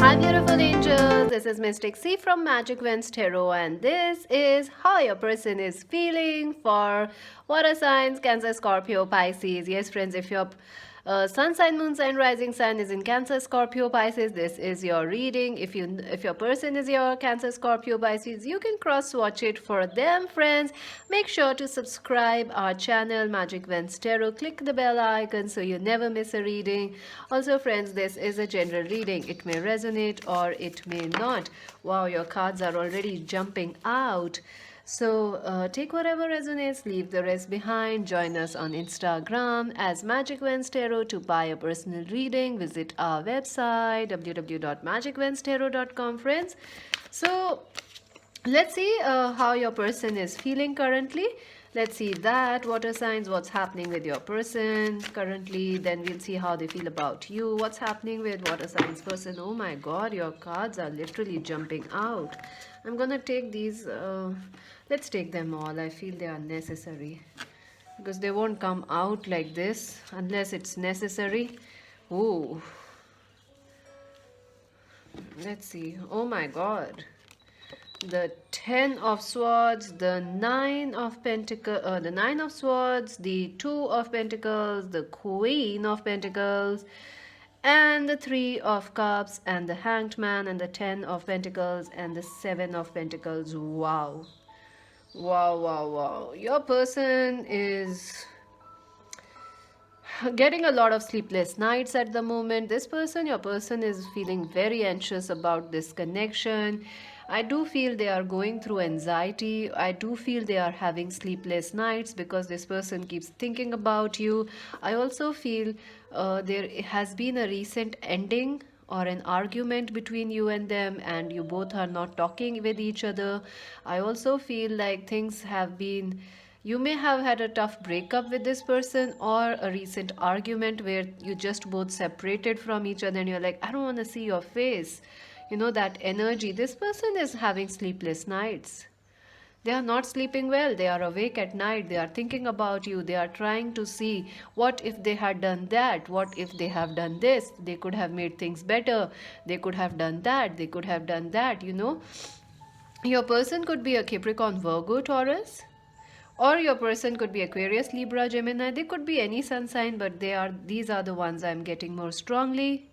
Hi, beautiful angels. This is Mystic C from Magic Vents Tarot, and this is how your person is feeling for water signs, Cancer, Scorpio, Pisces. Yes, friends, if your sun sign, moon sign, rising sign is in Cancer, Scorpio, Pisces, this is your reading. If your person is your Cancer, Scorpio, Pisces, you can cross watch it for them, friends. Make sure to subscribe our channel Magic Vents Tarot. Click the bell icon so you never miss a reading. Also, friends, this is a general reading. It may resonate or it may not. Wow, your cards are already jumping out. So take whatever resonates, leave the rest behind. Join us on Instagram as Magic Vents Tarot to buy a personal reading. Visit our website www.magicventstarot.com, friends. So let's see how your person is feeling currently. Let's see that water signs, what's happening with your person currently. Then we'll see how they feel about you. What's happening with water signs person. Oh my god, your cards are literally jumping out. I'm gonna take these. Let's take them all. I feel they are necessary because they won't come out like this unless it's necessary. Oh, let's see. Oh my god, the 10 of swords, the 9 of pentacles, the 9 of swords, the 2 of pentacles, the queen of pentacles, and the 3 of cups, and the hanged man, and the 10 of pentacles, and the 7 of pentacles. Wow, wow, wow, wow. Your person is getting a lot of sleepless nights at the moment. This person, your person, is feeling very anxious about this connection. I do feel they are going through anxiety. I do feel they are having sleepless nights because this person keeps thinking about you. I also feel there has been a recent ending or an argument between you and them, and you both are not talking with each other. I also feel like things have been, you may have had a tough breakup with this person or a recent argument where you just both separated from each other and you're like, I don't want to see your face. You know, that energy. This person is having sleepless nights. They are not sleeping well. They are awake at night. They are thinking about you. They are trying to see what if they had done that? What if they have done this? They could have made things better. They could have done that. They could have done that, you know. Your person could be a Capricorn, Virgo, Taurus. Or your person could be Aquarius, Libra, Gemini. They could be any sun sign, but these are the ones I'm getting more strongly.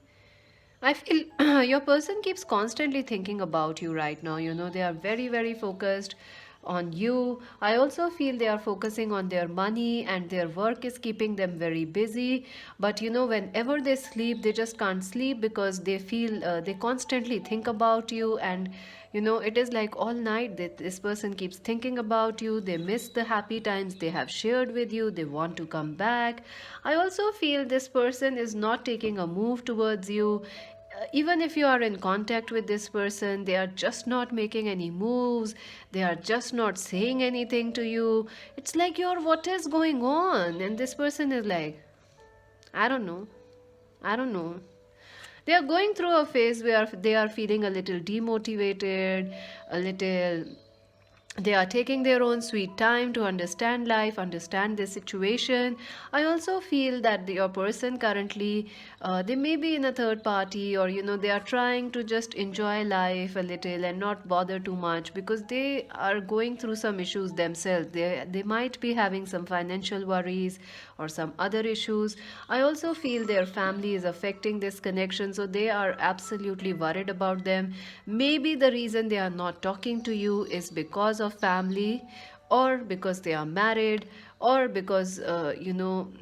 I feel your person keeps constantly thinking about you right now. You know, they are very, very focused on you. I also feel they are focusing on their money and their work is keeping them very busy. But you know, whenever they sleep, they just can't sleep because they feel they constantly think about you. And you know, it is like all night that this person keeps thinking about you. They miss the happy times they have shared with you. They want to come back. I also feel this person is not taking a move towards you. Even if you are in contact with this person, they are just not making any moves. They are just not saying anything to you. It's like, you're, what is going on? And this person is like, I don't know. I don't know. They are going through a phase where they are feeling a little demotivated, a little, they are taking their own sweet time to understand life, understand the situation. I also feel that your person currently, they may be in a third party, or you know, they are trying to just enjoy life a little and not bother too much because they are going through some issues themselves. They might be having some financial worries or some other issues. I also feel their family is affecting this connection, so they are absolutely worried about them. Maybe the reason they are not talking to you is because of family, or because they are married, or because you know,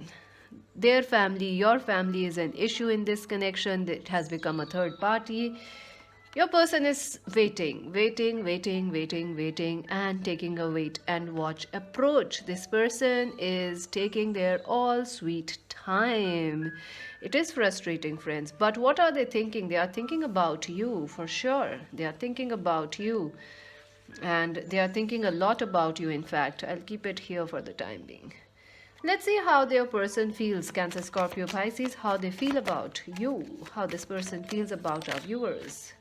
their family, your family is an issue in this connection that has become a third party. Your person is waiting, waiting, waiting, waiting, waiting, and taking a wait and watch approach. This person is taking their all sweet time. It is frustrating, friends. But what are they thinking? They are thinking about you for sure. They are thinking about you. And they are thinking a lot about you, in fact. I'll keep it here for the time being. Let's see how their person feels, Cancer, Scorpio, Pisces, how they feel about you, how this person feels about our viewers.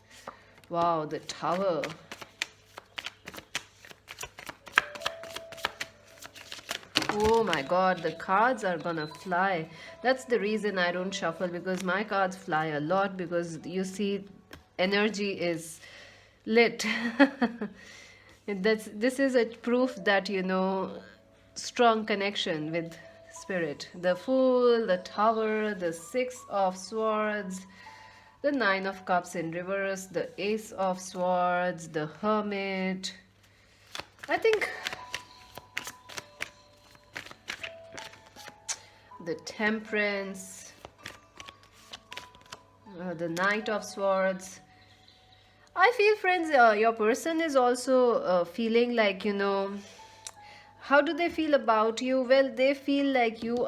Wow, the Tower. Oh my god, the cards are gonna fly. That's the reason I don't shuffle, because my cards fly a lot, because you see, energy is lit. This is a proof that, strong connection with spirit. The Fool, the Tower, the Six of Swords, the Nine of Cups in reverse, the Ace of Swords, the Hermit. I think the Temperance, the Knight of Swords. I feel, friends, your person is also feeling like, how do they feel about you? Well, they feel like you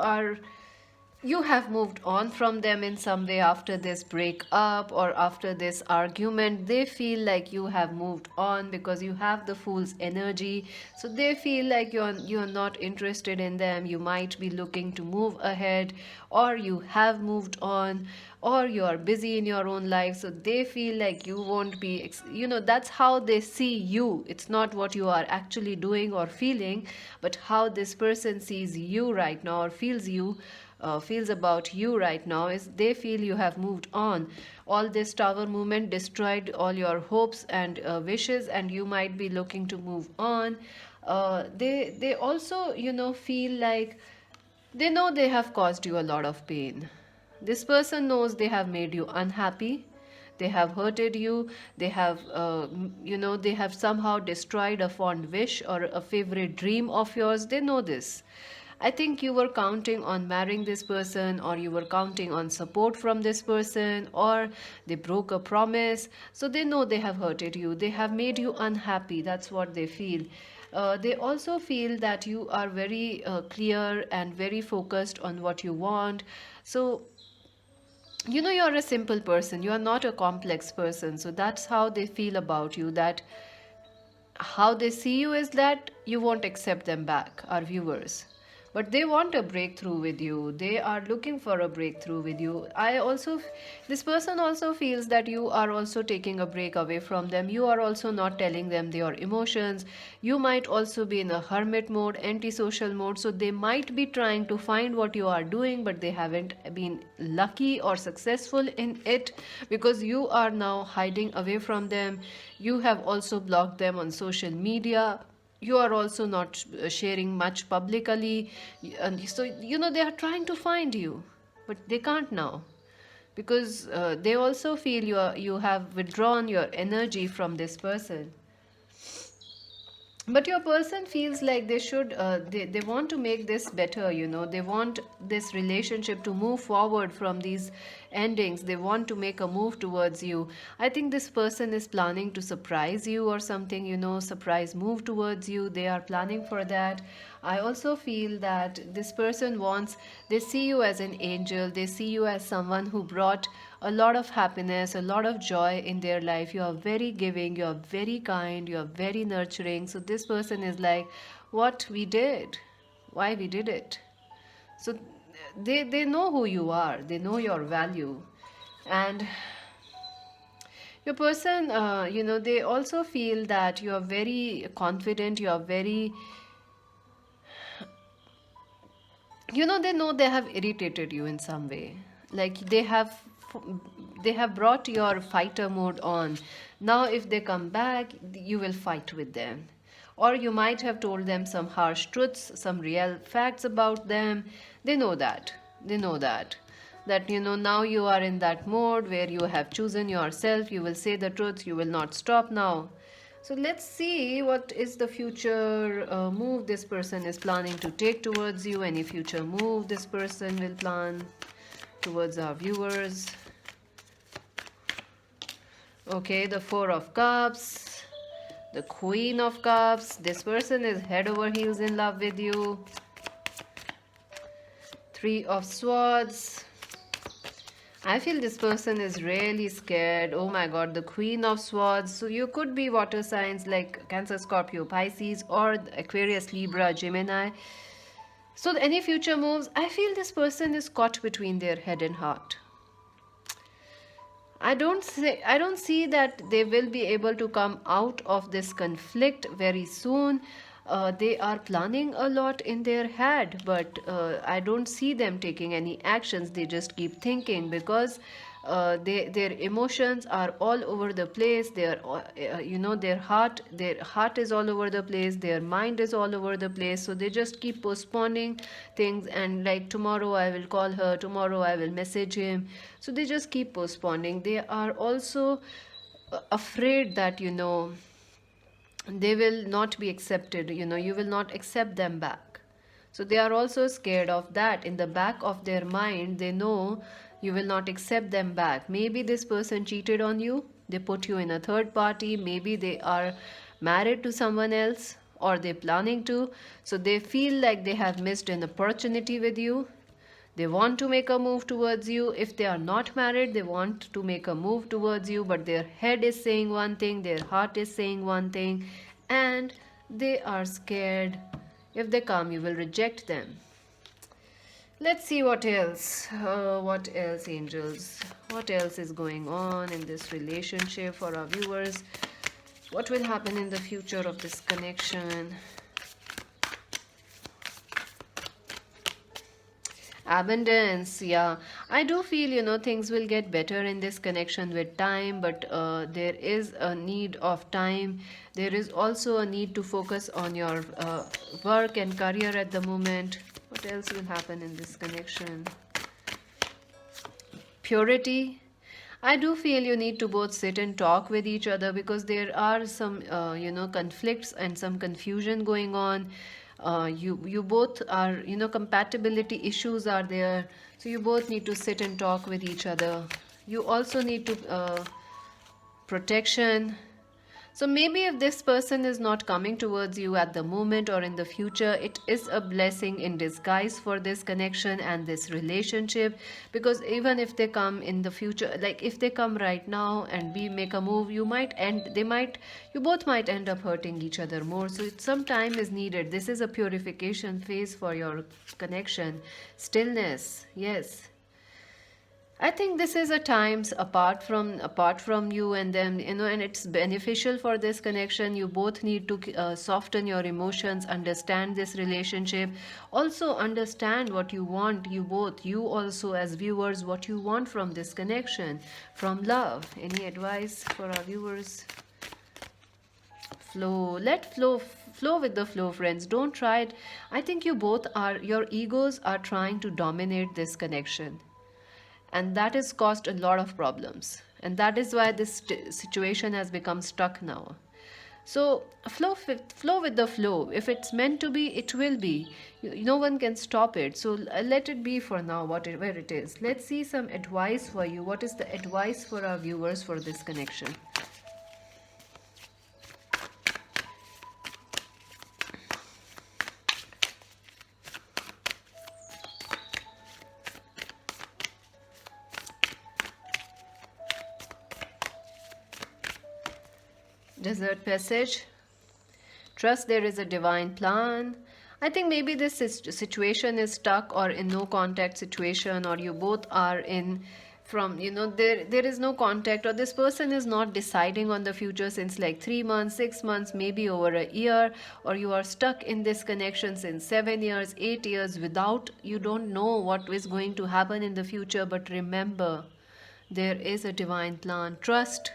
have moved on from them in some way after this breakup or after this argument. They feel like you have moved on because you have the Fool's energy. So they feel like you're not interested in them. You might be looking to move ahead, or you have moved on, or you are busy in your own life. So they feel like you won't be, that's how they see you. It's not what you are actually doing or feeling, but how this person sees you right now, or feels about you right now, is they feel you have moved on. All this Tower movement destroyed all your hopes and wishes, and you might be looking to move on. They also, feel like they know they have caused you a lot of pain. This person knows they have made you unhappy. They have hurted you. They have, they have somehow destroyed a fond wish or a favorite dream of yours. They know this. I think you were counting on marrying this person, or you were counting on support from this person, or they broke a promise. So they know they have hurted you. They have made you unhappy. That's what they feel. They also feel that you are very clear and very focused on what you want. So, you're a simple person. You're not a complex person. So that's how they feel about you. That how they see you is that you won't accept them back, our viewers. But they want a breakthrough with you. They are looking for a breakthrough with you. This person also feels that you are also taking a break away from them. You are also not telling them your emotions. You might also be in a hermit mode, antisocial mode. So they might be trying to find what you are doing, but they haven't been lucky or successful in it, because you are now hiding away from them. You have also blocked them on social media. You are also not sharing much publicly. And so, they are trying to find you, but they can't now, because they also feel you have withdrawn your energy from this person. But your person feels like they want to make this better. They want this relationship to move forward from these endings. They want to make a move towards you. I think this person is planning to surprise you or something, surprise move towards you. They are planning for that. I also feel that this person they see you as an angel. They see you as someone who brought a lot of happiness, a lot of joy in their life. You are very giving, you are very kind, you are very nurturing. So this person is like, what we did, why we did it. So they know who you are, they know your value. And your person, they also feel that you are very confident, you are very, they know they have irritated you in some way. Like they have brought your fighter mode on. Now if they come back, you will fight with them, or you might have told them some harsh truths, some real facts about them. They know that now you are in that mode where you have chosen yourself. You will say the truth, you will not stop now. So let's see what is the future move this person is planning to take towards you. Any future move this person will plan towards our viewers. Okay, the Four of Cups, the Queen of Cups. This person is head over heels in love with you. Three of Swords. I feel this person is really scared. Oh my god, the Queen of Swords. So you could be water signs like Cancer, Scorpio, Pisces, or Aquarius, Libra, Gemini. So any future moves, I feel this person is caught between their head and heart. I don't see that they will be able to come out of this conflict very soon. they are planning a lot in their head, but I don't see them taking any actions. They just keep thinking because their emotions are all over the place. Their heart is all over the place. Their mind is all over the place. So they just keep postponing things, and like, tomorrow I will call her, tomorrow I will message him. So they just keep postponing. They are also afraid that they will not be accepted, you will not accept them back. So they are also scared of that. In the back of their mind, they know you will not accept them back. Maybe this person cheated on you, they put you in a third party, maybe they are married to someone else, or they're planning to. So they feel like they have missed an opportunity with you. They want to make a move towards you. If they are not married, they want to make a move towards you, but their head is saying one thing, their heart is saying one thing, and they are scared. If they come, you will reject them. Let's see what else. What else, angels? What else is going on in this relationship for our viewers? What will happen in the future of this connection? Abundance, yeah. I do feel things will get better in this connection with time, but there is a need of time. There is also a need to focus on your work and career at the moment. What else will happen in this connection? Purity. I do feel you need to both sit and talk with each other, because there are some conflicts and some confusion going on. You both are, compatibility issues are there, so you both need to sit and talk with each other. You also need to protection. So maybe if this person is not coming towards you at the moment or in the future, it is a blessing in disguise for this connection and this relationship. Because even if they come in the future, like if they come right now and we make a move, you both might end up hurting each other more. So some time is needed. This is a purification phase for your connection. Stillness, yes. I think this is a times apart from you and them, and it's beneficial for this connection. You both need to soften your emotions, understand this relationship, also understand what you want. You also as viewers, what you want from this connection, from love. Any advice for our viewers? Flow with the flow, friends. Don't try it. I think your egos are trying to dominate this connection, and that has caused a lot of problems, and that is why this situation has become stuck now. So flow with the flow. If it's meant to be, it will be. No one can stop it. So let it be for now, where it is. Let's see some advice for you. What is the advice for our viewers for this connection? Desert passage. Trust there is a divine plan. I think maybe this situation is stuck or in no contact situation, or you both are in from there is no contact, or this person is not deciding on the future since like 3 months, 6 months, maybe over a year, or you are stuck in this connection since 7 years, 8 years, without, you don't know what is going to happen in the future. But remember, there is a divine plan. Trust.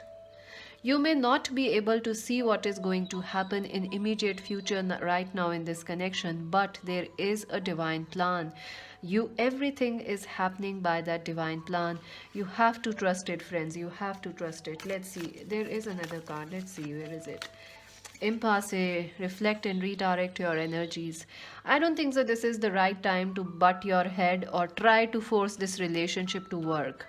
You may not be able to see what is going to happen in immediate future right now in this connection, but there is a divine plan. Everything is happening by that divine plan. You have to trust it, friends. You have to trust it. Let's see. There is another card. Let's see. Where is it? Impasse. Reflect and redirect your energies. I don't think so this is the right time to butt your head or try to force this relationship to work.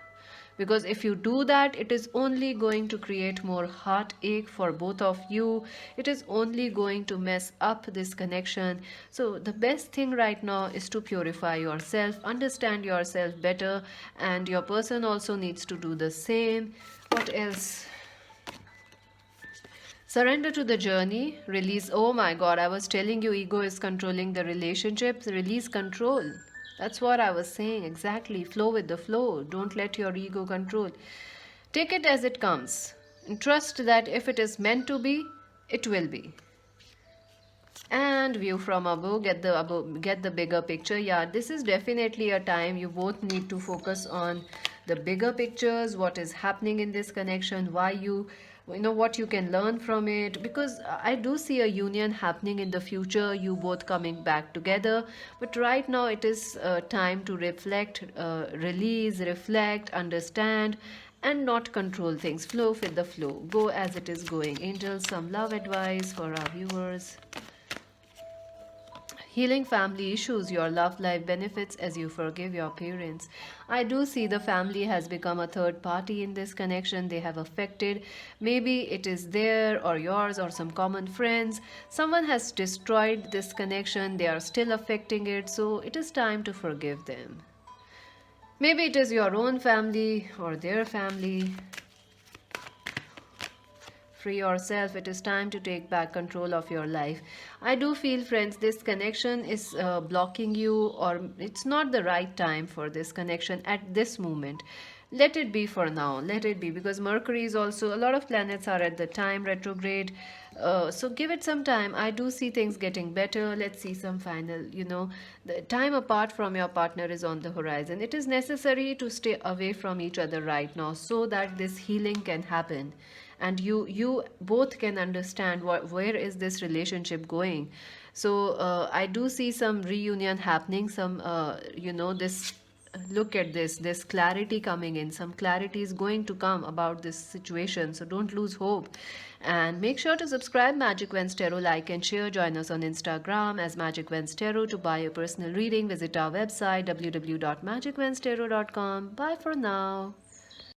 Because if you do that, it is only going to create more heartache for both of you. It is only going to mess up this connection. So the best thing right now is to purify yourself, understand yourself better, and your person also needs to do the same. What else? Surrender to the journey. Release. Oh my God, I was telling you, ego is controlling the relationship. Release control. That's what I was saying, exactly. Flow with the flow. Don't let your ego control. Take it as it comes. And trust that if it is meant to be, it will be. And view from above, get the bigger picture. Yeah, this is definitely a time you both need to focus on the bigger pictures, what is happening in this connection, why you know what you can learn from it, because I do see a union happening in the future, you both coming back together. But right now it is time to reflect, release, reflect, understand, and not control things. Flow with the flow, go as it is going. Angels, some love advice for our viewers. Healing family issues, your love life benefits as you forgive your parents. I do see the family has become a third party in this connection. They have affected. Maybe it is their or yours or some common friends. Someone has destroyed this connection. They are still affecting it. So it is time to forgive them. Maybe it is your own family or their family. Free yourself. It is time to take back control of your life. I do feel, friends, this connection is blocking you, or it's not the right time for this connection at this moment. Let it be for now. Let it be, because Mercury is also, a lot of planets are at the time retrograde. So give it some time. I do see things getting better. Let's see some final, the time apart from your partner is on the horizon. It is necessary to stay away from each other right now so that this healing can happen, and you both can understand where is this relationship going. So I do see some reunion happening, some this, look at this clarity coming in. Some clarity is going to come about this situation, so don't lose hope. And make sure to subscribe Magic Vens Tarot, like and share. Join us on Instagram as Magic Vens Tarot. To buy a personal reading, visit our website www.magicvenstarot.com. Bye for now.